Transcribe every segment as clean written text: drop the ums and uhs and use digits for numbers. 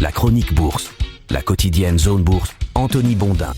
La chronique bourse, la quotidienne Zone Bourse, Anthony Bondin.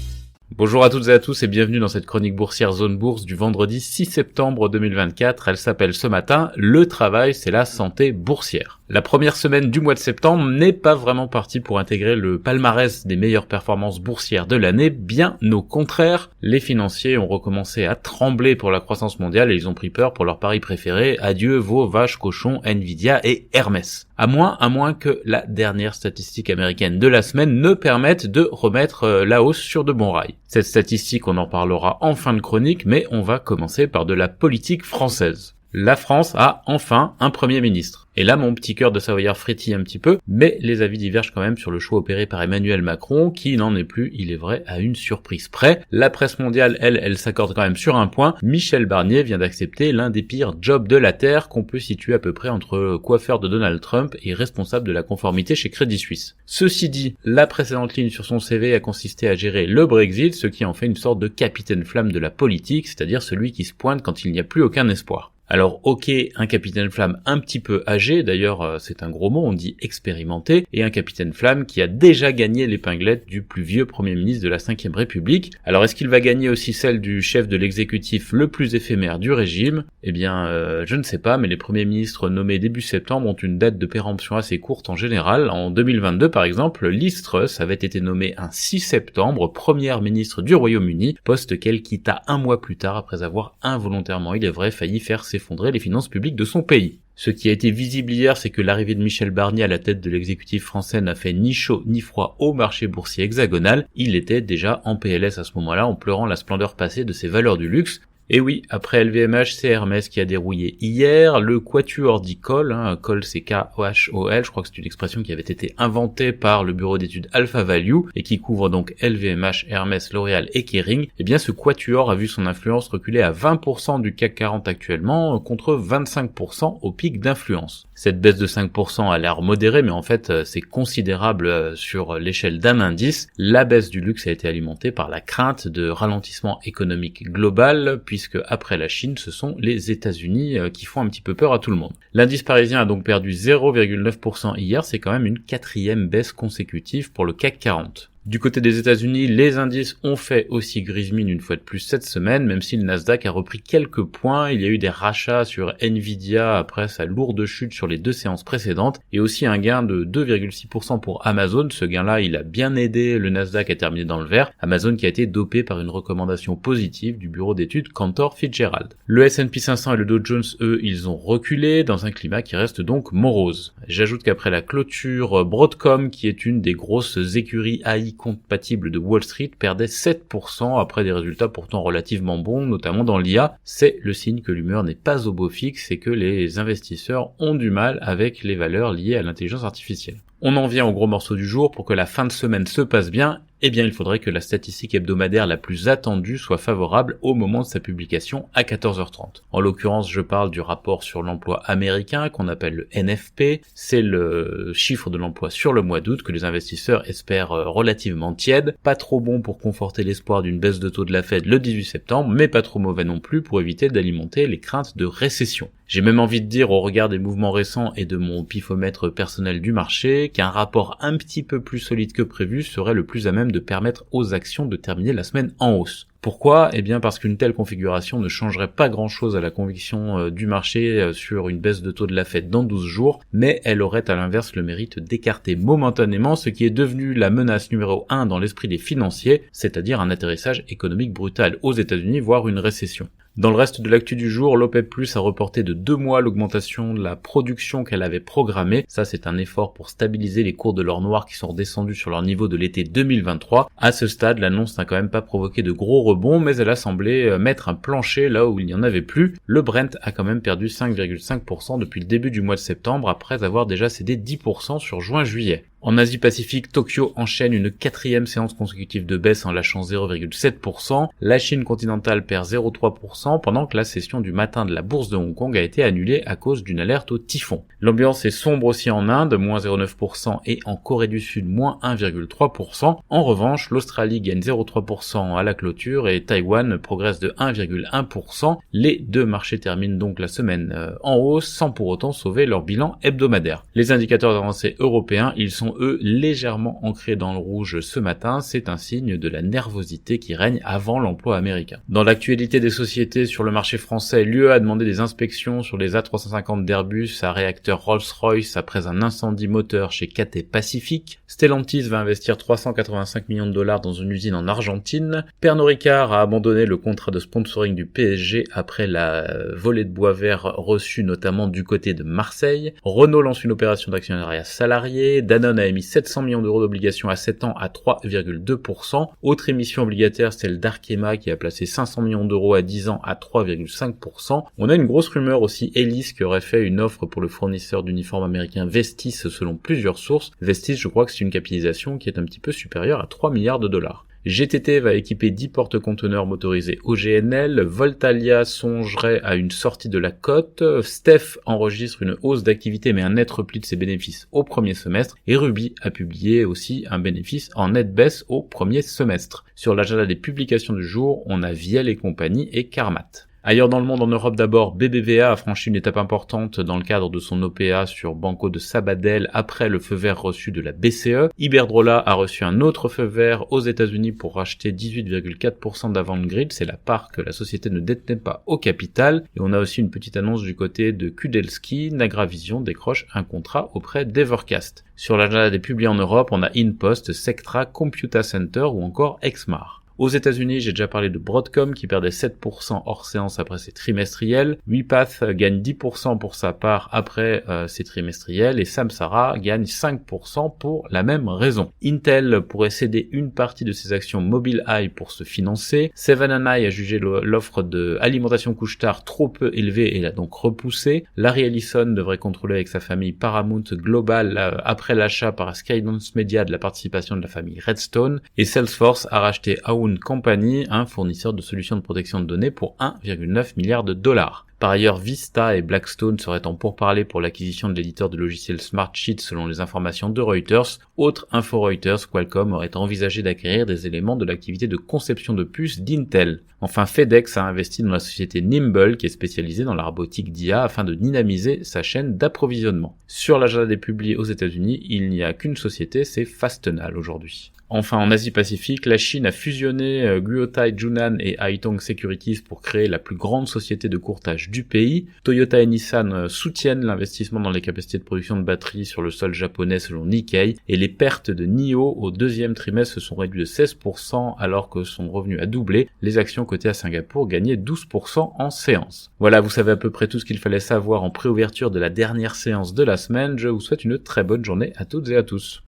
Bonjour à toutes et à tous et bienvenue dans cette chronique boursière Zone Bourse du vendredi 6 septembre 2024. Elle s'appelle ce matin « Le travail, c'est la santé boursière ». La première semaine du mois de septembre n'est pas vraiment partie pour intégrer le palmarès des meilleures performances boursières de l'année, bien au contraire. Les financiers ont recommencé à trembler pour la croissance mondiale et ils ont pris peur pour leur pari préféré. Adieu vos vaches, cochons, Nvidia et Hermès. À moins que la dernière statistique américaine de la semaine ne permette de remettre la hausse sur de bons rails. Cette statistique, on en parlera en fin de chronique, mais on va commencer par de la politique française. La France a enfin un Premier ministre. Et là, mon petit cœur de Savoyard frétille un petit peu, mais les avis divergent quand même sur le choix opéré par Emmanuel Macron, qui n'en est plus, il est vrai, à une surprise près. La presse mondiale, elle s'accorde quand même sur un point. Michel Barnier vient d'accepter l'un des pires jobs de la Terre, qu'on peut situer à peu près entre coiffeur de Donald Trump et responsable de la conformité chez Crédit Suisse. Ceci dit, la précédente ligne sur son CV a consisté à gérer le Brexit, ce qui en fait une sorte de capitaine flamme de la politique, c'est-à-dire celui qui se pointe quand il n'y a plus aucun espoir. Alors ok, un capitaine flamme un petit peu âgé, d'ailleurs c'est un gros mot, on dit expérimenté, et un capitaine flamme qui a déjà gagné l'épinglette du plus vieux Premier ministre de la Ve République. Alors est-ce qu'il va gagner aussi celle du chef de l'exécutif le plus éphémère du régime ? Eh bien, je ne sais pas, mais les premiers ministres nommés début septembre ont une date de péremption assez courte en général. En 2022 par exemple, Liz Truss avait été nommée un 6 septembre première ministre du Royaume-Uni, poste qu'elle quitta un mois plus tard après avoir involontairement, il est vrai, failli faire s'effondrer les finances publiques de son pays. Ce qui a été visible hier, c'est que l'arrivée de Michel Barnier à la tête de l'exécutif français n'a fait ni chaud ni froid au marché boursier hexagonal. Il était déjà en PLS à ce moment-là, en pleurant la splendeur passée de ses valeurs du luxe. Et oui, après LVMH, c'est Hermès qui a dérouillé hier, le quatuor dit Cole, Cole c'est K-O-H-O-L, je crois que c'est une expression qui avait été inventée par le bureau d'études Alpha Value et qui couvre donc LVMH, Hermès, L'Oréal et Kering. Eh bien ce quatuor a vu son influence reculer à 20% du CAC 40 actuellement, contre 25% au pic d'influence. Cette baisse de 5% a l'air modérée, mais en fait c'est considérable sur l'échelle d'un indice. La baisse du luxe a été alimentée par la crainte de ralentissement économique global, puisque après la Chine, ce sont les États-Unis qui font un petit peu peur à tout le monde. L'indice parisien a donc perdu 0,9% hier, c'est quand même une 4e baisse consécutive pour le CAC 40. Du côté des États-Unis, les indices ont fait aussi grise mine une fois de plus cette semaine, même si le Nasdaq a repris quelques points. Il y a eu des rachats sur Nvidia après sa lourde chute sur les 2 séances précédentes, et aussi un gain de 2,6% pour Amazon. Ce gain-là, il a bien aidé le Nasdaq à terminer dans le vert. Amazon qui a été dopé par une recommandation positive du bureau d'études Cantor Fitzgerald. Le S&P 500 et le Dow Jones, eux, ils ont reculé dans un climat qui reste donc morose. J'ajoute qu'après la clôture, Broadcom, qui est une des grosses écuries AI compatible de Wall Street, perdait 7% après des résultats pourtant relativement bons, notamment dans l'IA. C'est le signe que l'humeur n'est pas au beau fixe et que les investisseurs ont du mal avec les valeurs liées à l'intelligence artificielle. On en vient au gros morceau du jour. Pour que la fin de semaine se passe bien, eh bien il faudrait que la statistique hebdomadaire la plus attendue soit favorable au moment de sa publication à 14h30. En l'occurrence, je parle du rapport sur l'emploi américain qu'on appelle le NFP. C'est le chiffre de l'emploi sur le mois d'août que les investisseurs espèrent relativement tiède. Pas trop bon pour conforter l'espoir d'une baisse de taux de la Fed le 18 septembre, mais pas trop mauvais non plus pour éviter d'alimenter les craintes de récession. J'ai même envie de dire, au regard des mouvements récents et de mon pifomètre personnel du marché, qu'un rapport un petit peu plus solide que prévu serait le plus à même de permettre aux actions de terminer la semaine en hausse. Pourquoi ? Eh bien parce qu'une telle configuration ne changerait pas grand-chose à la conviction du marché sur une baisse de taux de la Fed dans 12 jours, mais elle aurait à l'inverse le mérite d'écarter momentanément ce qui est devenu la menace numéro 1 dans l'esprit des financiers, c'est-à-dire un atterrissage économique brutal aux États-Unis, voire une récession. Dans le reste de l'actu du jour, l'OPEP+ a reporté de 2 mois l'augmentation de la production qu'elle avait programmée. Ça, c'est un effort pour stabiliser les cours de l'or noir qui sont redescendus sur leur niveau de l'été 2023. À ce stade, l'annonce n'a quand même pas provoqué de gros rebonds, mais elle a semblé mettre un plancher là où il n'y en avait plus. Le Brent a quand même perdu 5,5% depuis le début du mois de septembre, après avoir déjà cédé 10% sur juin-juillet. En Asie-Pacifique, Tokyo enchaîne une 4e séance consécutive de baisse en lâchant 0,7%. La Chine continentale perd 0,3% 1%, pendant que la session du matin de la bourse de Hong Kong a été annulée à cause d'une alerte au typhon. L'ambiance est sombre aussi en Inde, moins 0,9%, et en Corée du Sud, moins 1,3%. En revanche, l'Australie gagne 0,3% à la clôture et Taïwan progresse de 1,1%. Les deux marchés terminent donc la semaine en hausse, sans pour autant sauver leur bilan hebdomadaire. Les indicateurs avancés européens, ils sont eux légèrement ancrés dans le rouge ce matin. C'est un signe de la nervosité qui règne avant l'emploi américain. Dans l'actualité des sociétés sur le marché français, l'UE a demandé des inspections sur les A350 d'Airbus à réacteur Rolls-Royce après un incendie moteur chez Cathay Pacific. Stellantis va investir 385 millions de dollars dans une usine en Argentine. Pernod Ricard a abandonné le contrat de sponsoring du PSG après la volée de bois vert reçue notamment du côté de Marseille. Renault lance une opération d'actionnariat salarié. Danone a émis 700 millions d'euros d'obligations à 7 ans à 3,2%. Autre émission obligataire, celle d'Arkema qui a placé 500 millions d'euros à 10 ans à 3,5%. On a une grosse rumeur aussi, Elis qui aurait fait une offre pour le fournisseur d'uniformes américain Vestis selon plusieurs sources. Vestis, je crois que c'est une capitalisation qui est un petit peu supérieure à 3 milliards de dollars. GTT va équiper 10 porte-conteneurs motorisés OGNL, Voltalia songerait à une sortie de la cote, Steph enregistre une hausse d'activité mais un net repli de ses bénéfices au premier semestre, et Ruby a publié aussi un bénéfice en nette baisse au premier semestre. Sur l'agenda des publications du jour, on a Viel et compagnie et Carmat. Ailleurs dans le monde, en Europe d'abord, BBVA a franchi une étape importante dans le cadre de son OPA sur Banco de Sabadell après le feu vert reçu de la BCE. Iberdrola a reçu un autre feu vert aux États-Unis pour racheter 18,4% d'Avangrid, c'est la part que la société ne détenait pas au capital. Et on a aussi une petite annonce du côté de Kudelski, Nagravision décroche un contrat auprès d'Evercast. Sur l'agenda des publiés en Europe, on a InPost, Sectra, Computa Center ou encore Exmar. Aux États-Unis, j'ai déjà parlé de Broadcom qui perdait 7% hors séance après ses trimestriels. UiPath gagne 10% pour sa part après ses trimestriels et Samsara gagne 5% pour la même raison. Intel pourrait céder une partie de ses actions Mobileye pour se financer. Seven & I a jugé l'offre de Alimentation Couche-Tard trop peu élevée et l'a donc repoussée. Larry Ellison devrait contrôler avec sa famille Paramount Global après l'achat par Skydance Media de la participation de la famille Redstone. Et Salesforce a racheté Company, un fournisseur de solutions de protection de données pour 1,9 milliard de dollars. Par ailleurs, Vista et Blackstone seraient en pourparlers pour l'acquisition de l'éditeur de logiciels Smartsheet selon les informations de Reuters. Autre info Reuters, Qualcomm aurait envisagé d'acquérir des éléments de l'activité de conception de puces d'Intel. Enfin, FedEx a investi dans la société Nimble qui est spécialisée dans la robotique d'IA afin de dynamiser sa chaîne d'approvisionnement. Sur l'agenda des publiés aux États-Unis, il n'y a qu'une société, c'est Fastenal aujourd'hui. Enfin, en Asie-Pacifique, la Chine a fusionné Guotai Junan et Haitong Securities pour créer la plus grande société de courtage du pays. Toyota et Nissan soutiennent l'investissement dans les capacités de production de batteries sur le sol japonais selon Nikkei, et les pertes de NIO au deuxième trimestre se sont réduites de 16% alors que son revenu a doublé. Les actions cotées à Singapour gagnaient 12% en séance. Voilà, vous savez à peu près tout ce qu'il fallait savoir en préouverture de la dernière séance de la semaine. Je vous souhaite une très bonne journée à toutes et à tous.